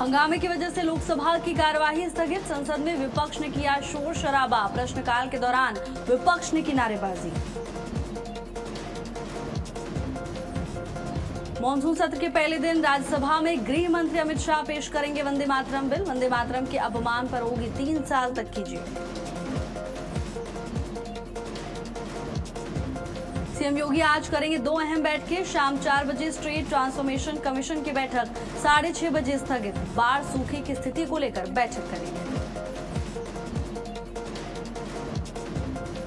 हंगामे की वजह से लोकसभा की कार्यवाही स्थगित। संसद में विपक्ष ने किया शोर शराबा। प्रश्नकाल के दौरान विपक्ष ने की नारेबाजी। मॉनसून सत्र के पहले दिन राज्यसभा में गृह मंत्री अमित शाह पेश करेंगे वंदे मातरम बिल। वंदे मातरम के अपमान पर होगी 3 साल तक की जेल। सीएम योगी आज करेंगे 2 अहम बैठकें। शाम 4 बजे स्टेट ट्रांसफॉर्मेशन कमीशन की बैठक 6:30 बजे स्थगित। बाढ़ सूखे की स्थिति को लेकर बैठक करेंगे।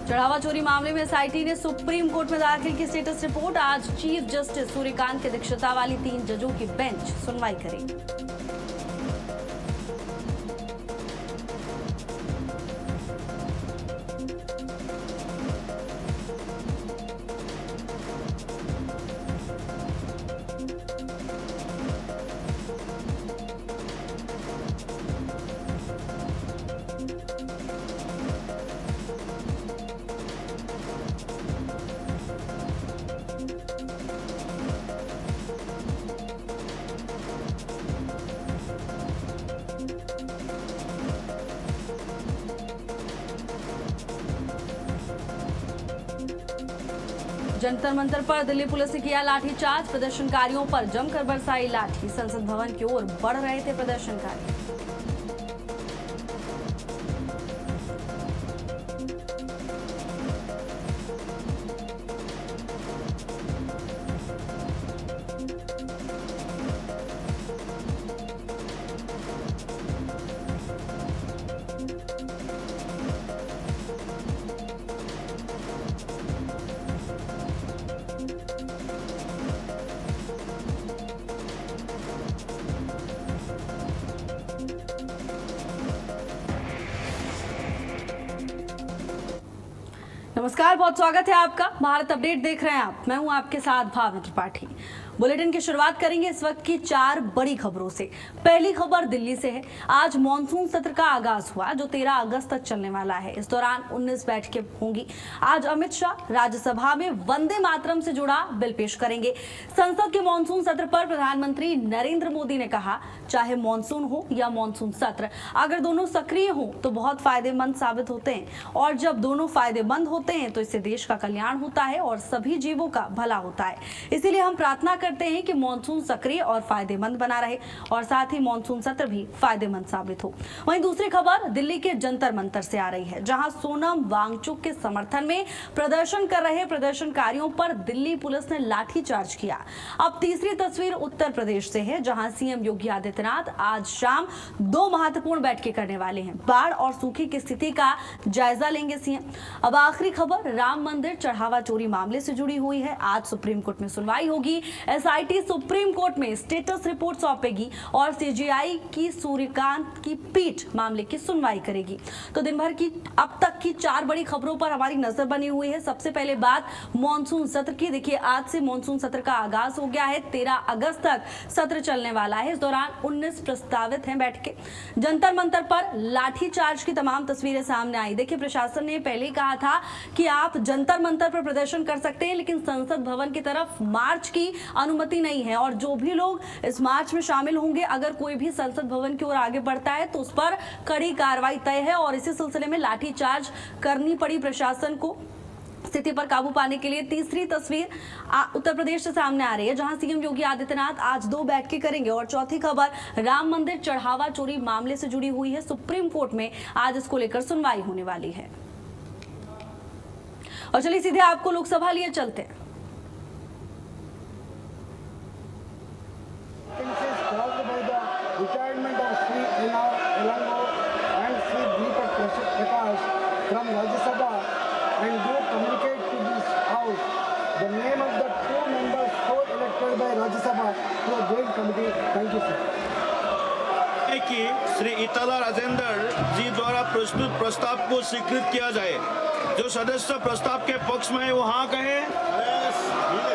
चढ़ावा चोरी मामले में एसआईटी ने सुप्रीम कोर्ट में दाखिल की स्टेटस रिपोर्ट। आज चीफ जस्टिस सूर्यकांत की अध्यक्षता वाली 3 जजों की बेंच सुनवाई करेगी। जंतर मंतर पर दिल्ली पुलिस ने किया लाठीचार्ज। प्रदर्शनकारियों पर जमकर बरसाई लाठी। संसद भवन की ओर बढ़ रहे थे प्रदर्शनकारी। नमस्कार, बहुत स्वागत है आपका। भारत अपडेट देख रहे हैं आप। मैं हूं आपके साथ भावना त्रिपाठी। बुलेटिन की शुरुआत करेंगे इस वक्त की 4 बड़ी खबरों से। पहली खबर दिल्ली से है। आज मॉनसून सत्र का आगाज हुआ जो 13 अगस्त तक चलने वाला है। इस दौरान 19 बैठकें होंगी। आज अमित शाह राज्यसभा में वंदे मातरम से जुड़ा बिल पेश करेंगे। संसद के मॉनसून सत्र पर प्रधानमंत्री नरेंद्र मोदी ने कहा, चाहे मॉनसून हो या मॉनसून सत्र, अगर दोनों सक्रिय हो तो बहुत फायदेमंद साबित होते हैं, और जब दोनों फायदेमंद होते हैं तो इससे देश का कल्याण होता है और सभी जीवों का भला होता है। इसीलिए हम प्रार्थना करते हैं कि मॉनसून सक्रिय और फायदेमंद बना रहे और साथ ही मॉनसून सत्र भी फायदेमंद साबित हो। वहीं दूसरी खबर दिल्ली के जंतर मंतर से आ रही है, जहां सोनम वांगचुक के समर्थन में प्रदर्शन कर रहे प्रदर्शनकारियों पर दिल्ली पुलिस ने लाठीचार्ज किया। अब तीसरी तस्वीर उत्तर प्रदेश से है, जहां सीएम योगी आदित्यनाथ आज शाम 2 महत्वपूर्ण बैठकें करने वाले हैं। बाढ़ और सूखे की स्थिति का जायजा लेंगे सीएम। अब आखिरी खबर राम मंदिर चढ़ावा चोरी मामले से जुड़ी हुई है। आज सुप्रीम कोर्ट में सुनवाई होगी। एसआईटी सुप्रीम कोर्ट में स्टेटस रिपोर्ट सौंपेगी और सीजेआई की सूर्यकांत की पीठ मामले की सुनवाई करेगी। तो दिन भर की अब तक की 4 बड़ी खबरों पर हमारी नजर बनी हुई है। सबसे पहले बात मॉनसून सत्र की। देखिए, आज से मॉनसून सत्र का आगाज हो गया है। 13 अगस्त तक सत्र चलने वाला है। इस दौरान 19 प्रस्तावित हैं बैठकें। जंतर मंतर पर लाठीचार्ज की तमाम तस्वीरें सामने आई। देखिए, प्रशासन ने पहले ही कहा था कि आप जंतर मंतर पर प्रदर्शन कर सकते हैं, लेकिन संसद भवन की तरफ मार्च की अनुमति नहीं है, और जो भी लोग इस मार्च में शामिल होंगे, अगर कोई भी संसद भवन की ओर आगे बढ़ता है तो उस पर कड़ी कार्रवाई तय है। और इसी सिलसिले में लाठीचार्ज करनी पड़ी प्रशासन को स्थिति पर काबू पाने के लिए। तीसरी तस्वीर उत्तर प्रदेश से सामने आ रही है, जहां सीएम योगी आदित्यनाथ आज 2 बैठकें करेंगे। और चौथी खबर राम मंदिर चढ़ावा चोरी मामले से जुड़ी हुई है। सुप्रीम कोर्ट में आज इसको लेकर सुनवाई होने वाली है। और चलिए सीधे आपको लोकसभा लिए चलते हैं। Retirement of Sri Elango and Sri Deepak Prakash from Rajya Sabha and do communicate to this House the name of the 2 members co-elected by Rajya Sabha to a joint committee. Thank you, sir. कि श्री इताला राजेंद्र जी द्वारा प्रस्तुत प्रस्ताव को स्वीकृत किया जाए। जो सदस्य प्रस्ताव के पक्ष में है वो हाँ कहे,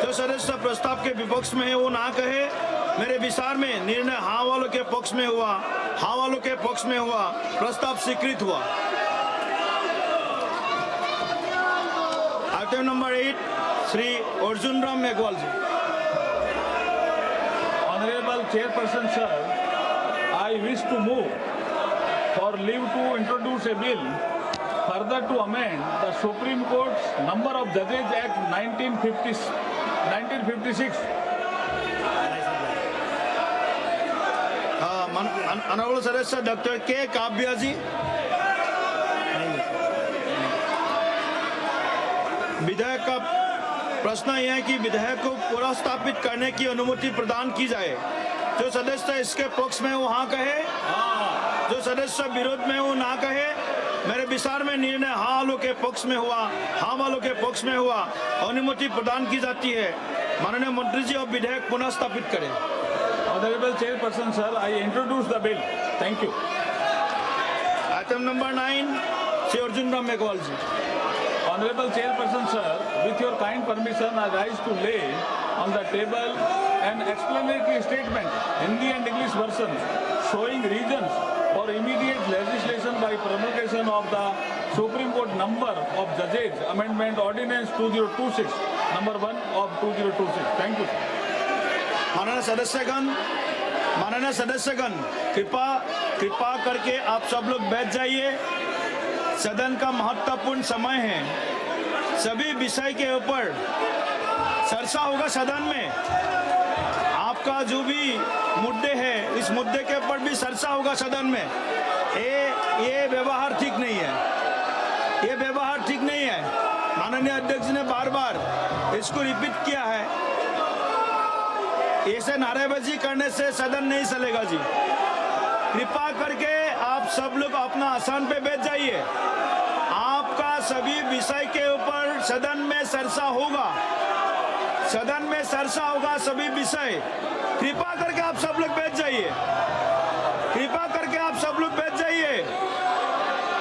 जो सदस्य प्रस्ताव के विपक्ष में है वो ना कहे। मेरे विचार में निर्णय हाँ वालों के पक्ष में हुआ, हाँ वालों के पक्ष में हुआ, प्रस्ताव स्वीकृत हुआ। Item number 8 Shri Arjun Ram Meghwal ji. Honorable Chairperson, sir, I wish to move for leave to introduce a bill further to amend the Supreme Court's Number of Judges Act 1956. Honourable सदस्य डॉक्टर के काव्या जी। विधेयक का प्रश्न यह है कि विधेयक को पुनर्स्थापित करने की अनुमति प्रदान की जाए। जो सदस्य इसके पक्ष में वो हाँ कहे, जो सदस्य विरोध में वो ना कहे। मेरे विचार में निर्णय हाँ वालों के पक्ष में हुआ, हाँ वालों के पक्ष में हुआ, अनुमति प्रदान की जाती है। माननीय मंत्री जी अब विधेयक पुनः स्थापित करें। Honorable Chairperson, sir, I introduce the bill. Thank you. Item number 9 Shri Arjun Ram Meghwal ji. Honorable Chairperson, sir, with your kind permission, I rise to lay on the table an explanatory statement, Hindi and English version, showing reasons for immediate legislation by promulgation of the Supreme Court Number of Judges Amendment Ordinance 2026, number 1 of 2026. Thank you, sir. माननीय सदस्यगण, कृपा करके आप सब लोग बैठ जाइए। सदन का महत्वपूर्ण समय है। सभी विषय के ऊपर चर्चा होगा सदन में। आपका जो भी मुद्दे हैं, इस मुद्दे के ऊपर भी चर्चा होगा सदन में। ये व्यवहार ठीक नहीं है, ये व्यवहार ठीक नहीं है। माननीय अध्यक्ष ने बार-बार इसको रिपीट किया है। ऐसे नारेबाजी करने से सदन नहीं चलेगा जी। कृपा करके आप सब लोग अपना आसन पे बैठ जाइए। आपका सभी विषय के ऊपर सदन में चर्चा होगा, सदन में चर्चा होगा सभी विषय। कृपा करके आप सब लोग बैठ जाइए, कृपा करके आप सब लोग बैठ जाइए।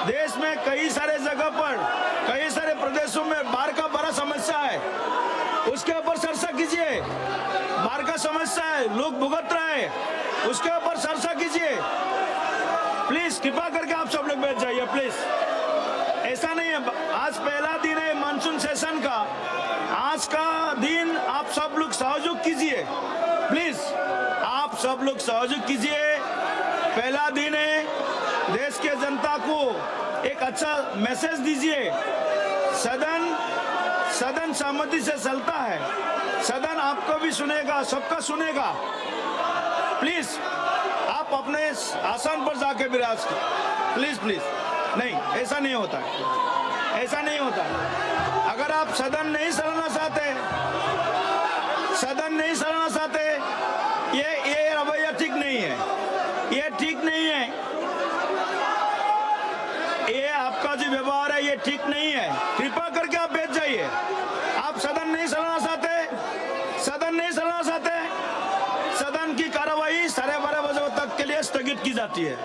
देश में कई सारे जगह पर, कई सारे प्रदेशों में बाढ़ का बड़ा समस्या है, उसके ऊपर चर्चा कीजिए। बाढ़ का समस्या है, लोग भुगत रहे हैं, उसके ऊपर चर्चा कीजिए। प्लीज कृपा करके आप सब लोग बैठ जाइए प्लीज। ऐसा नहीं है, आज पहला दिन है मानसून सेशन का। आज का दिन आप सब लोग सहयोग कीजिए प्लीज, आप सब लोग सहयोग कीजिए। पहला दिन है, देश के जनता को एक अच्छा मैसेज दीजिए। सदन सहमति से चलता है, सदन आपको भी सुनेगा, सबका सुनेगा। प्लीज आप अपने आसन पर जाके विराज प्लीज प्लीज। नहीं, ऐसा नहीं होता है, ऐसा नहीं होता है। अगर आप सदन नहीं चलाना चाहते, सदन नहीं चलाना चाहते, ये रवैया ठीक नहीं है, ये ठीक नहीं है। ये आपका जो व्यवहार है ये ठीक नहीं है। कृपा करके आप बैठ जाइए। आप सदन नहीं चलाना चाहते, सदन नहीं चलाना चाहते, सदन की कार्रवाई 12:30 बजे तक के लिए स्थगित की जाती है।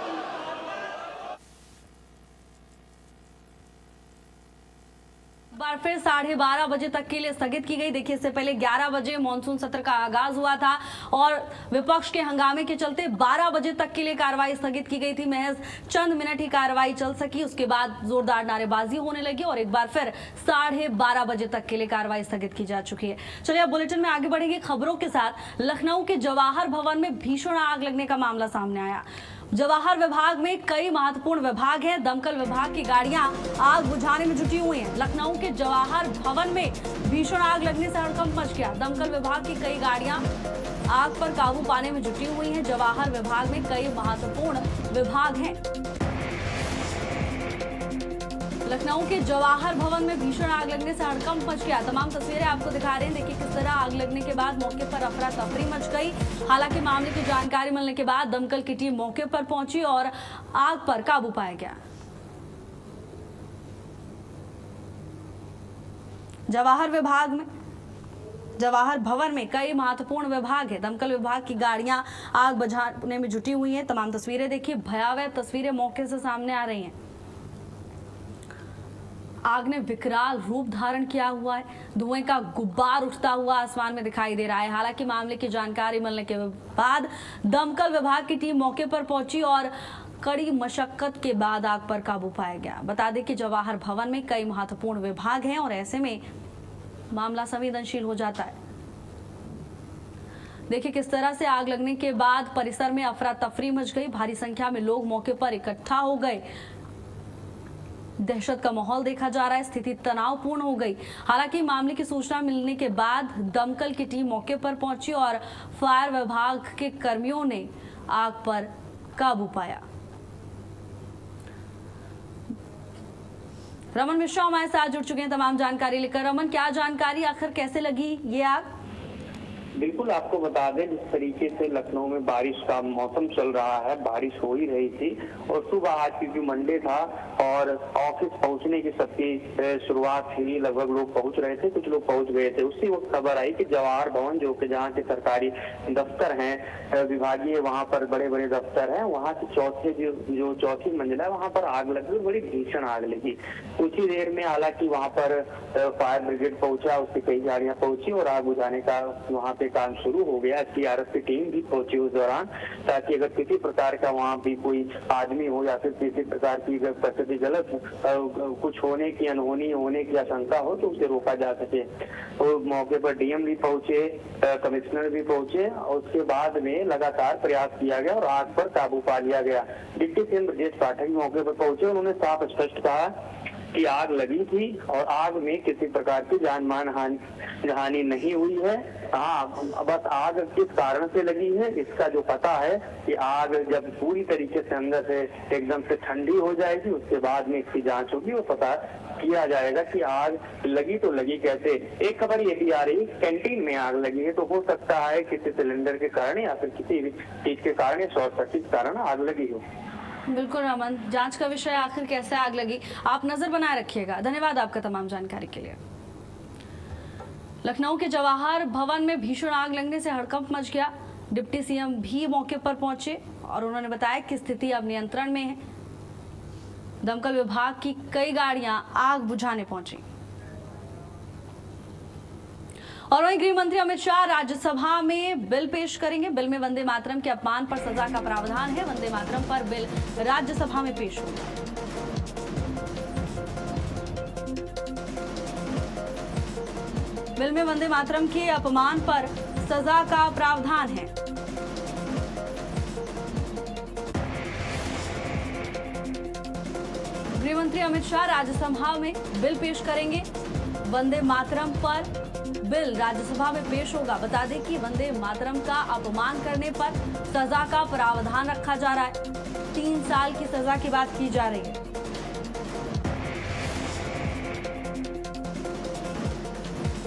बार फिर 12:30 बजे तक के लिए स्थगित की गई। देखिए, इससे पहले 11 बजे मॉनसून सत्र का आगाज हुआ था और विपक्ष के हंगामे के चलते 12 बजे तक के लिए कार्रवाई स्थगित की गई थी। महज चंद मिनट ही कार्रवाई चल सकी, उसके बाद जोरदार नारेबाजी होने लगी और एक बार फिर 12:30 बजे तक के लिए कार्रवाई स्थगित की जा चुकी है। चलिए अब बुलेटिन में आगे बढ़ेंगे खबरों के साथ। लखनऊ के जवाहर भवन में भीषण आग लगने का मामला सामने आया। जवाहर विभाग में कई महत्वपूर्ण विभाग हैं। दमकल विभाग की गाड़ियां आग बुझाने में जुटी हुई हैं। लखनऊ के जवाहर भवन में भीषण आग लगने से हड़कंप मच गया। दमकल विभाग की कई गाड़ियां आग पर काबू पाने में जुटी हुई हैं। जवाहर विभाग में कई महत्वपूर्ण विभाग हैं। लखनऊ के जवाहर भवन में भीषण आग लगने से हड़कंप मच गया। तमाम तस्वीरें आपको दिखा रहे हैं। देखिए किस तरह आग लगने के बाद मौके पर अफरा तफरी मच गई। हालांकि मामले की जानकारी मिलने के बाद दमकल की टीम मौके पर पहुंची और आग पर काबू पाया गया। जवाहर भवन में कई महत्वपूर्ण विभाग है। दमकल विभाग की गाड़ियां आग बुझाने में जुटी हुई हैं। तमाम तस्वीरें देखिए, भयावह तस्वीरें मौके से सामने आ रही हैं। आग ने विकराल रूप धारण किया हुआ है। धुएं का गुब्बार उठता हुआ आसमान में दिखाई दे रहा है। हालांकि मामले की जानकारी मिलने के बाद दमकल विभाग की टीम मौके पर पहुंची और कड़ी मशक्कत के बाद आग पर काबू पाया गया। बता दें कि जवाहर भवन में कई महत्वपूर्ण विभाग हैं और ऐसे में मामला संवेदनशील हो जाता है। देखिए किस तरह से आग लगने के बाद परिसर में अफरा तफरी मच गई। भारी संख्या में लोग मौके पर इकट्ठा हो गए। दहशत का माहौल देखा जा रहा है। स्थिति तनावपूर्ण हो गई। हालांकि मामले की सूचना मिलने के बाद दमकल की टीम मौके पर पहुंची और फायर विभाग के कर्मियों ने आग पर काबू पाया। रमन मिश्रा हमारे साथ जुड़ चुके हैं तमाम जानकारी लेकर। रमन, क्या जानकारी, आखिर कैसे लगी ये आग? बिल्कुल, आपको बता दें जिस तरीके से लखनऊ में बारिश का मौसम चल रहा है, बारिश हो ही रही थी और सुबह आज क्योंकि मंडे था और ऑफिस पहुंचने की सबकी शुरुआत थी, लगभग लोग पहुंच रहे थे, कुछ लोग पहुंच गए थे। उसी वक्त खबर आई कि जवाहर भवन जो कि जहाँ के सरकारी दफ्तर हैं, विभागीय वहाँ पर बड़े बड़े दफ्तर हैं, वहाँ की जो चौथी मंजिला है वहाँ पर आग लगी, बड़ी भीषण आग लगी। कुछ ही देर में हालांकि वहाँ पर फायर ब्रिगेड पहुंचा, उसकी कई गाड़ियां पहुंची और आग बुझाने का वहाँ पे काम शुरू हो गया। सीआरएफ की टीम भी पहुंची उस दौरान, ताकि अगर किसी प्रकार का वहाँ भी कोई आदमी हो या फिर किसी प्रकार की परिस्थिति गलत कुछ होने की, अनहोनी होने की आशंका हो तो उसे रोका जा सके। तो मौके पर डीएम भी पहुंचे, कमिश्नर भी पहुंचे और उसके बाद में लगातार प्रयास किया गया और आग पर काबू पा लिया गया। डिप्टी सीएम ब्रजेश पाठक मौके पर पहुंचे, उन्होंने साफ स्पष्ट कहा कि आग लगी थी और आग में किसी प्रकार की जान मान हानि नहीं हुई है। हाँ, बस आग किस कारण से लगी है इसका जो पता है कि आग जब पूरी तरीके से अंदर से एकदम से ठंडी हो जाएगी उसके बाद में इसकी जांच होगी और पता किया जाएगा कि आग लगी तो लगी कैसे। एक खबर ये भी आ रही है कैंटीन में आग लगी है, तो हो सकता है किसी सिलेंडर के कारण या फिर किसी भी चीज के कारण, शॉर्ट सर्किट के कारण आग लगी हो। बिल्कुल रमन, जांच का विषय आखिर कैसे आग लगी, आप नजर बनाए रखिएगा। धन्यवाद आपका तमाम जानकारी के लिए। लखनऊ के जवाहर भवन में भीषण आग लगने से हड़कंप मच गया। डिप्टी सीएम भी मौके पर पहुंचे और उन्होंने बताया कि स्थिति अब नियंत्रण में है। दमकल विभाग की कई गाड़ियां आग बुझाने पहुंची। और वहीं गृह मंत्री अमित शाह राज्यसभा में बिल पेश करेंगे। बिल में वंदे मातरम के अपमान पर सजा का प्रावधान है। वंदे मातरम पर बिल राज्यसभा में पेश होगा। बिल में वंदे मातरम के अपमान पर सजा का प्रावधान है। गृह मंत्री अमित शाह राज्यसभा में बिल पेश करेंगे। वंदे मातरम पर बिल राज्यसभा में पेश होगा। बता दें कि वंदे मातरम का अपमान करने पर सजा का प्रावधान रखा जा रहा है। 3 साल की सजा की बात की जा रही है।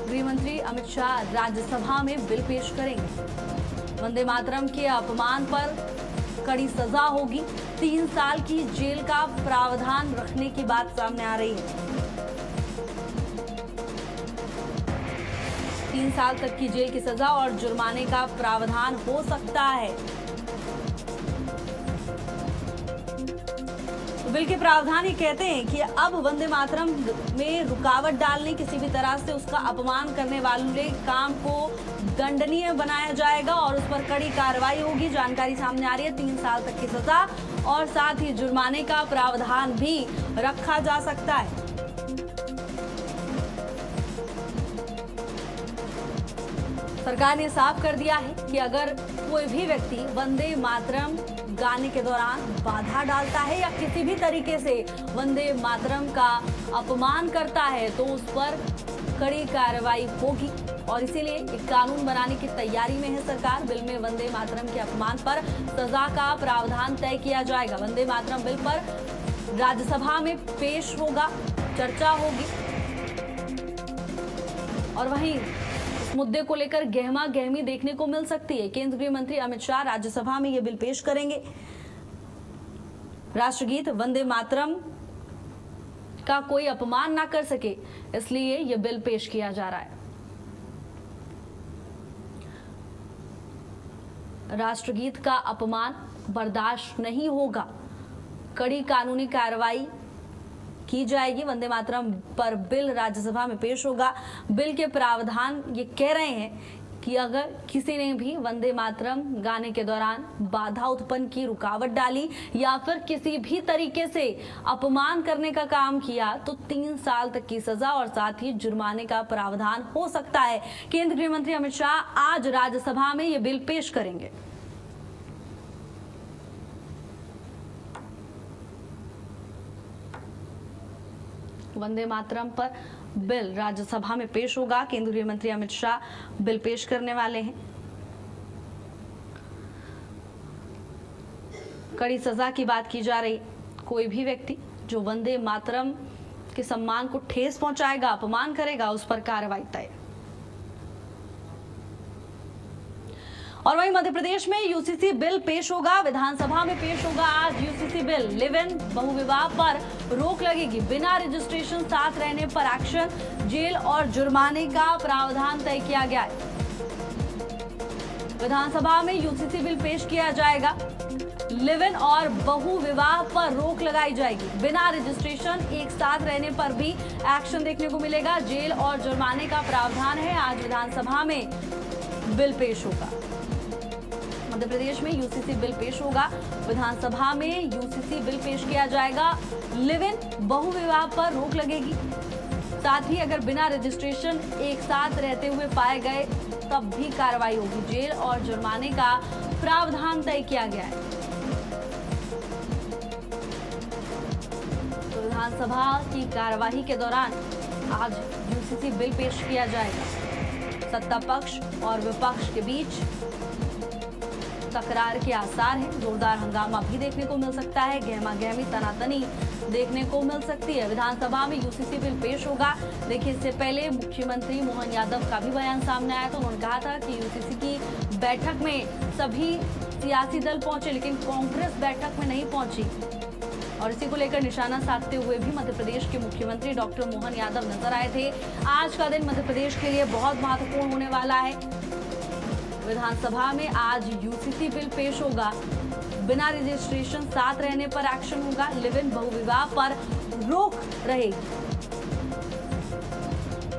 गृह मंत्री अमित शाह राज्यसभा में बिल पेश करेंगे। वंदे मातरम के अपमान पर कड़ी सजा होगी। 3 साल की जेल का प्रावधान रखने की बात सामने आ रही है। 3 साल तक की जेल की सजा और जुर्माने का प्रावधान हो सकता है। बिल के प्रावधान ये कहते हैं कि अब वंदे मातरम में रुकावट डालने, किसी भी तरह से उसका अपमान करने वाले काम को दंडनीय बनाया जाएगा और उस पर कड़ी कार्रवाई होगी। जानकारी सामने आ रही है 3 साल तक की सजा और साथ ही जुर्माने का प्रावधान भी रखा जा सकता है। सरकार ने साफ कर दिया है कि अगर कोई भी व्यक्ति वंदे मातरम गाने के दौरान बाधा डालता है या किसी भी तरीके से वंदे मातरम का अपमान करता है तो उस पर कड़ी कार्रवाई होगी और इसीलिए एक कानून बनाने की तैयारी में है सरकार। बिल में वंदे मातरम के अपमान पर सजा का प्रावधान तय किया जाएगा। वंदे मातरम बिल पर राज्यसभा में पेश होगा, चर्चा होगी और वहीं इस मुद्दे को लेकर गहमा गहमी देखने को मिल सकती है। केंद्रीय गृह मंत्री अमित शाह राज्यसभा में यह बिल पेश करेंगे। राष्ट्रगीत वंदे मातरम का कोई अपमान ना कर सके, इसलिए यह बिल पेश किया जा रहा है। राष्ट्रगीत का अपमान बर्दाश्त नहीं होगा, कड़ी कानूनी कार्रवाई की जाएगी। वंदे मातरम पर बिल राज्यसभा में पेश होगा। बिल के प्रावधान ये कह रहे हैं कि अगर किसी ने भी वंदे मातरम गाने के दौरान बाधा उत्पन्न की, रुकावट डाली या फिर किसी भी तरीके से अपमान करने का काम किया तो 3 साल तक की सजा और साथ ही जुर्माने का प्रावधान हो सकता है। केंद्रीय गृह मंत्री अमित शाह आज राज्यसभा में ये बिल पेश करेंगे। वंदे मातरम पर बिल राज्यसभा में पेश होगा। केंद्रीय गृह मंत्री अमित शाह बिल पेश करने वाले हैं। कड़ी सजा की बात की जा रही, कोई भी व्यक्ति जो वंदे मातरम के सम्मान को ठेस पहुंचाएगा, अपमान करेगा, उस पर कार्रवाई तय। और वहीं मध्य प्रदेश में यूसीसी बिल पेश होगा। विधानसभा में पेश होगा आज यूसीसी बिल। लिव इन बहुविवाह पर रोक लगेगी, बिना रजिस्ट्रेशन साथ रहने पर एक्शन, जेल और जुर्माने का प्रावधान तय किया गया है। विधानसभा में यूसीसी बिल पेश किया जाएगा। लिव इन और बहुविवाह पर रोक लगाई जाएगी, बिना रजिस्ट्रेशन एक साथ रहने पर भी एक्शन देखने को मिलेगा, जेल और जुर्माने का प्रावधान है। आज विधानसभा में बिल पेश होगा। मध्य प्रदेश में यूसीसी बिल पेश होगा। विधानसभा में यूसीसी बिल पेश किया जाएगा। लिव इन बहुविवाह पर रोक लगेगी, साथ ही अगर बिना रजिस्ट्रेशन एक साथ रहते हुए पाए गए तब भी कार्रवाई होगी, जेल और जुर्माने का प्रावधान तय किया गया है। तो विधानसभा की कार्यवाही के दौरान आज यूसीसी बिल पेश किया जाएगा। सत्ता पक्ष और विपक्ष के बीच तकरार के आसार हैं। जोरदार हंगामा भी देखने को मिल सकता है, गहमा गहमी तनातनी देखने को मिल सकती है। विधानसभा में यूसीसी बिल पेश होगा। देखिए, इससे पहले मुख्यमंत्री मोहन यादव का भी बयान सामने आया था। उन्होंने कहा था कि यूसीसी की बैठक में सभी सियासी दल पहुंचे, लेकिन कांग्रेस बैठक में नहीं पहुंची। और इसी को लेकर निशाना साधते हुए भी मध्य प्रदेश के मुख्यमंत्री डॉक्टर मोहन यादव नजर आए थे। आज का दिन मध्य प्रदेश के लिए बहुत महत्वपूर्ण होने वाला है। विधानसभा में आज यूसीसी बिल पेश होगा। बिना रजिस्ट्रेशन साथ रहने पर एक्शन होगा। लिव इन बहुविवाह पर रोक रहेगी।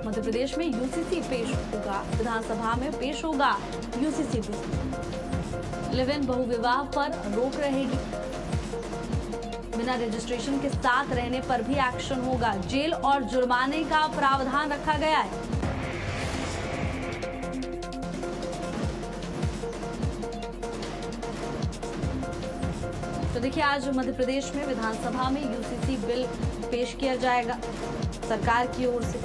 मध्य प्रदेश में यूसीसी पेश होगा। विधानसभा में पेश होगा यूसीसी बिल। लिव इन बहुविवाह पर रोक रहेगी। बिना रजिस्ट्रेशन के साथ रहने पर भी एक्शन होगा। जेल और जुर्माने का प्रावधान रखा गया है। तो देखिए, आज मध्य प्रदेश में विधानसभा में यूसीसी बिल पेश किया जाएगा। सरकार की ओर से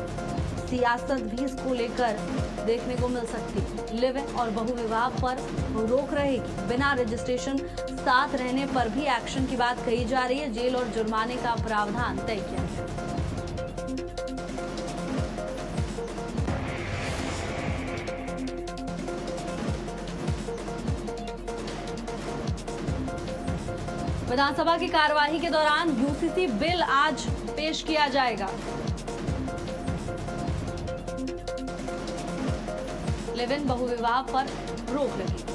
सियासत भी इसको लेकर देखने को मिल सकती है। लिव इन और बहुविवाह पर रोक रहेगी। बिना रजिस्ट्रेशन साथ रहने पर भी एक्शन की बात कही जा रही है। जेल और जुर्माने का प्रावधान तय किया गया। विधानसभा की कार्यवाही के दौरान यूसीसी बिल आज पेश किया जाएगा। लिव इन बहुविवाह पर रोक लगेगी।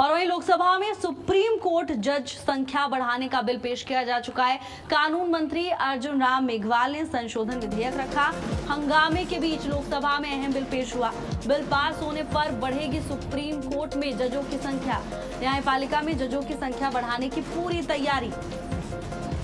और वहीं लोकसभा में सुप्रीम कोर्ट जज संख्या बढ़ाने का बिल पेश किया जा चुका है। कानून मंत्री अर्जुन राम मेघवाल ने संशोधन विधेयक रखा। हंगामे के बीच लोकसभा में अहम बिल पेश हुआ। बिल पास होने पर बढ़ेगी सुप्रीम कोर्ट में जजों की संख्या। न्यायपालिका में जजों की संख्या बढ़ाने की पूरी तैयारी।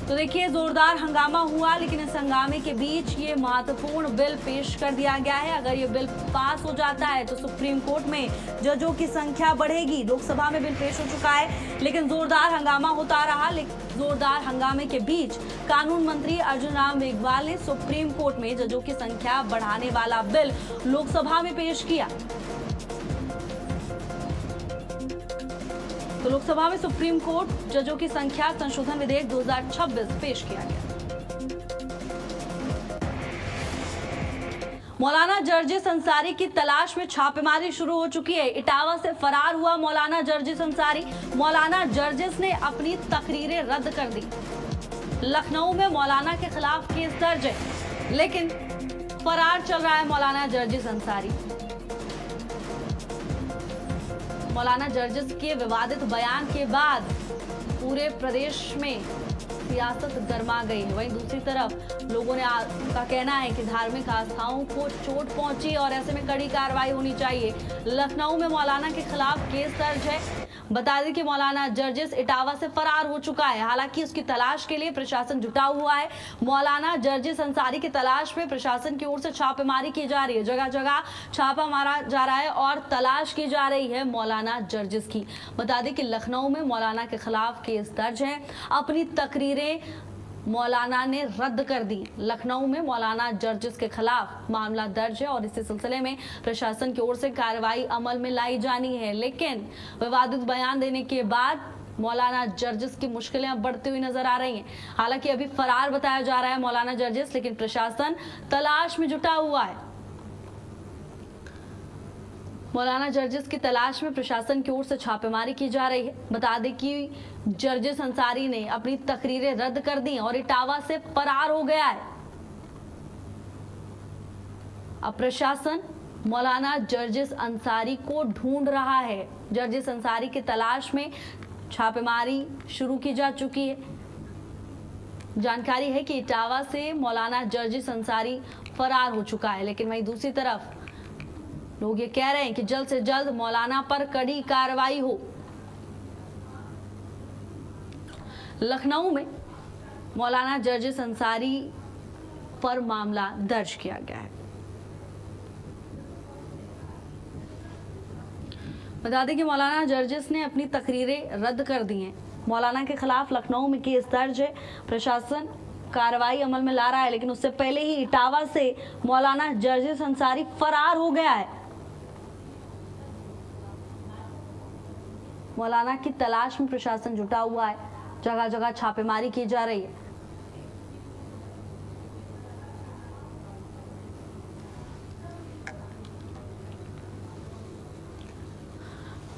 तो देखिए, जोरदार हंगामा हुआ, लेकिन इस हंगामे के बीच ये महत्वपूर्ण बिल पेश कर दिया गया है। अगर ये बिल पास हो जाता है तो सुप्रीम कोर्ट में जजों की संख्या बढ़ेगी। लोकसभा में बिल पेश हो चुका है, लेकिन जोरदार हंगामा होता रहा। जोरदार हंगामे के बीच कानून मंत्री अर्जुन राम मेघवाल ने सुप्रीम कोर्ट में जजों की संख्या बढ़ाने वाला बिल लोकसभा में पेश किया। तो लोकसभा में सुप्रीम कोर्ट जजों की संख्या संशोधन विधेयक 2026 पेश किया गया। मौलाना जर्जिस अंसारी की तलाश में छापेमारी शुरू हो चुकी है। इटावा से फरार हुआ मौलाना जर्जिस अंसारी। मौलाना जर्जिस ने अपनी तकरीरें रद्द कर दी। लखनऊ में मौलाना के खिलाफ केस दर्ज है, लेकिन फरार चल रहा है मौलाना जर्जिस अंसारी। मौलाना जर्जिस के विवादित बयान के बाद पूरे प्रदेश में सियासत गर्मा गई है। वहीं दूसरी तरफ लोगों ने का कहना है कि धार्मिक आस्थाओं को चोट पहुंची और ऐसे में कड़ी कार्रवाई होनी चाहिए। लखनऊ में मौलाना के खिलाफ केस दर्ज है। बता दें कि मौलाना जर्जिस इटावा से फरार हो चुका है। हालांकि उसकी तलाश के लिए प्रशासन जुटा हुआ है। मौलाना जर्जिस अंसारी की तलाश में प्रशासन की ओर से छापेमारी की जा रही है। जगह जगह छापा मारा जा रहा है और तलाश की जा रही है मौलाना जर्जिस की। बता दें कि लखनऊ में मौलाना के खिलाफ केस दर्ज है। अपनी तकरीरें मौलाना ने रद्द कर दी। लखनऊ में मौलाना जर्जिस के खिलाफ मामला दर्ज है और इसी सिलसिले में प्रशासन की ओर से कार्रवाई अमल में लाई जानी है। लेकिन विवादित बयान देने के बाद मौलाना जर्जिस की मुश्किलें अब बढ़ती हुई नजर आ रही हैं। हालांकि अभी फरार बताया जा रहा है मौलाना जर्जिस, लेकिन प्रशासन तलाश में जुटा हुआ है। मौलाना जर्जिस की तलाश में प्रशासन की ओर से छापेमारी की जा रही है। बता दें कि जर्जिस अंसारी ने अपनी तकरीरें रद्द कर दी और इटावा से फरार हो गया है। अब प्रशासन मौलाना जर्जिस अंसारी को ढूंढ रहा है। जर्जिस अंसारी की तलाश में छापेमारी शुरू की जा चुकी है। जानकारी है कि इटावा से मौलाना जर्जिस अंसारी फरार हो चुका है, लेकिन वहीं दूसरी तरफ लोग ये कह रहे हैं कि जल्द से जल्द मौलाना पर कड़ी कार्रवाई हो। लखनऊ में मौलाना जर्जिस अंसारी पर मामला दर्ज किया गया है। बता दें कि मौलाना जर्जिस ने अपनी तकरीरें रद्द कर दी हैं। मौलाना के खिलाफ लखनऊ में केस दर्ज है। प्रशासन कार्रवाई अमल में ला रहा है, लेकिन उससे पहले ही इटावा से मौलाना जर्जिस अंसारी फरार हो गया है। मौलाना की तलाश में प्रशासन जुटा हुआ है। जगह जगह छापेमारी की जा रही है।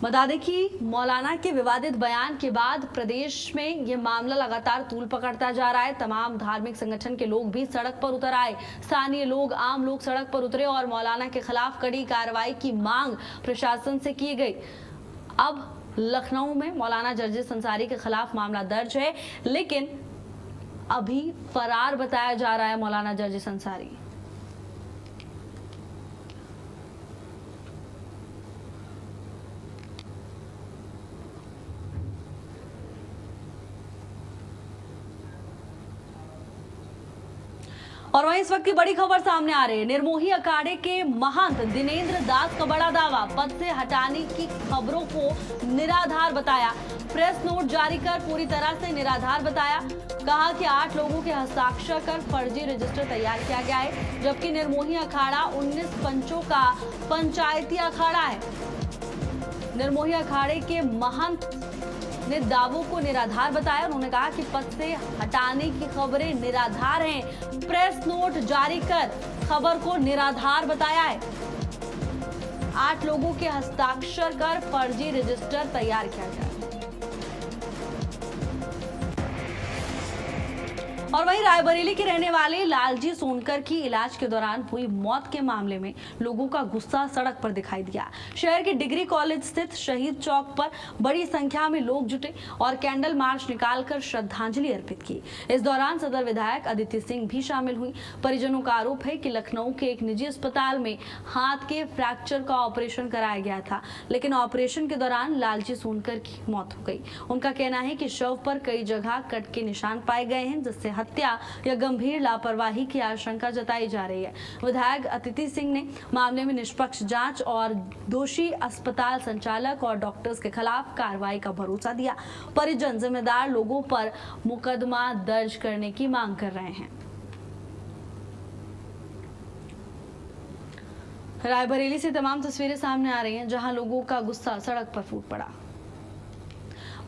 बता दें कि मौलाना के विवादित बयान के बाद प्रदेश में यह मामला लगातार तूल पकड़ता जा रहा है। तमाम धार्मिक संगठन के लोग भी सड़क पर उतर आए। स्थानीय लोग, आम लोग सड़क पर उतरे और मौलाना के खिलाफ कड़ी कार्रवाई की मांग प्रशासन से की गई। अब लखनऊ में मौलाना जर्जिस अंसारी के खिलाफ मामला दर्ज है, लेकिन अभी फरार बताया जा रहा है मौलाना जर्जिस अंसारी। और वहीं इस वक्त की बड़ी खबर सामने आ रही है। निर्मोही अखाड़े के महंत दिनेंद्र दास का बड़ा दावा, पद से हटाने की खबरों को निराधार बताया। प्रेस नोट जारी कर पूरी तरह से निराधार बताया। कहा कि 8 लोगों के हस्ताक्षर कर फर्जी रजिस्टर तैयार किया गया है, जबकि निर्मोही अखाड़ा 19 पंचों का पंचायती अखाड़ा है। निर्मोही अखाड़े के महंत ने दावों को निराधार बताया। उन्होंने कहा कि पद से हटाने की खबरें निराधार हैं। प्रेस नोट जारी कर खबर को निराधार बताया है। 8 लोगों के हस्ताक्षर कर फर्जी रजिस्टर तैयार किया गया। और वहीं रायबरेली के रहने वाले लालजी सोनकर की इलाज के दौरान हुई मौत के मामले में लोगों का गुस्सा सड़क पर दिखाई दिया। शहर के डिग्री कॉलेज स्थित शहीद चौक पर बड़ी संख्या में लोग जुटे और कैंडल मार्च निकालकर श्रद्धांजलि अर्पित की। इस दौरान सदर विधायक अदिति सिंह भी शामिल हुई। परिजनों का आरोप है कि लखनऊ के एक निजी अस्पताल में हाथ के फ्रैक्चर का ऑपरेशन कराया गया था, लेकिन ऑपरेशन के दौरान लालजी सोनकर की मौत हो गई। उनका कहना है कि शव पर कई जगह कट के निशान पाए गए हैं, जिससे हत्या या गंभीर लापरवाही की आशंका जताई जा रही है। विधायक अदिति सिंह ने मामले में निष्पक्ष जांच और दोषी अस्पताल संचालक और डॉक्टर्स के खिलाफ कार्रवाई का भरोसा दिया। परिजन जिम्मेदार लोगों पर मुकदमा दर्ज करने की मांग कर रहे हैं। रायबरेली से तमाम तस्वीरें सामने आ रही हैं, जहां लोगों का गुस्सा सड़क पर फूट पड़ा।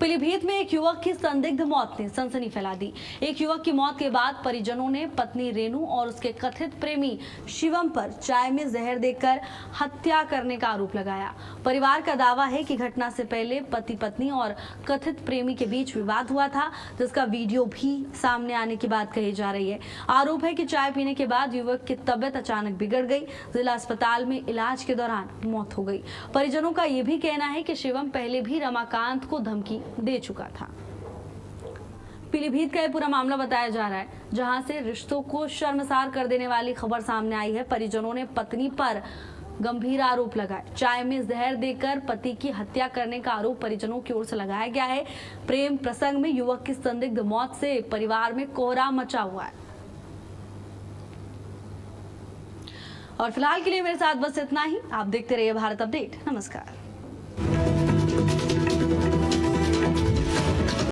पीलीभीत में एक युवक की संदिग्ध मौत ने सनसनी फैला दी। एक युवक की मौत के बाद परिजनों ने पत्नी रेनू और उसके कथित प्रेमी शिवम पर चाय में जहर देकर हत्या करने का आरोप लगाया। परिवार का दावा है कि घटना से पहले पति पत्नी और कथित प्रेमी के बीच विवाद हुआ था, जिसका वीडियो भी सामने आने की बात कही जा रही है। आरोप है कि चाय पीने के बाद युवक की तबीयत अचानक बिगड़ गई। जिला अस्पताल में इलाज के दौरान मौत हो गई। परिजनों का यह भी कहना है कि शिवम पहले भी रमाकांत को धमकी दे चुका था। पीलीभीत का ये पूरा मामला बताया जा रहा है, जहां से रिश्तों को शर्मसार कर देने वाली खबर सामने आई है। परिजनों ने पत्नी पर गंभीर आरोप लगाए। चाय में जहर देकर पति की हत्या करने का आरोप परिजनों की ओर से लगाया गया है। प्रेम प्रसंग में युवक की संदिग्ध मौत से परिवार में कोहराम मचा हुआ है। और फिलहाल के लिए मेरे साथ बस इतना ही। आप देखते रहिए भारत अपडेट। नमस्कार।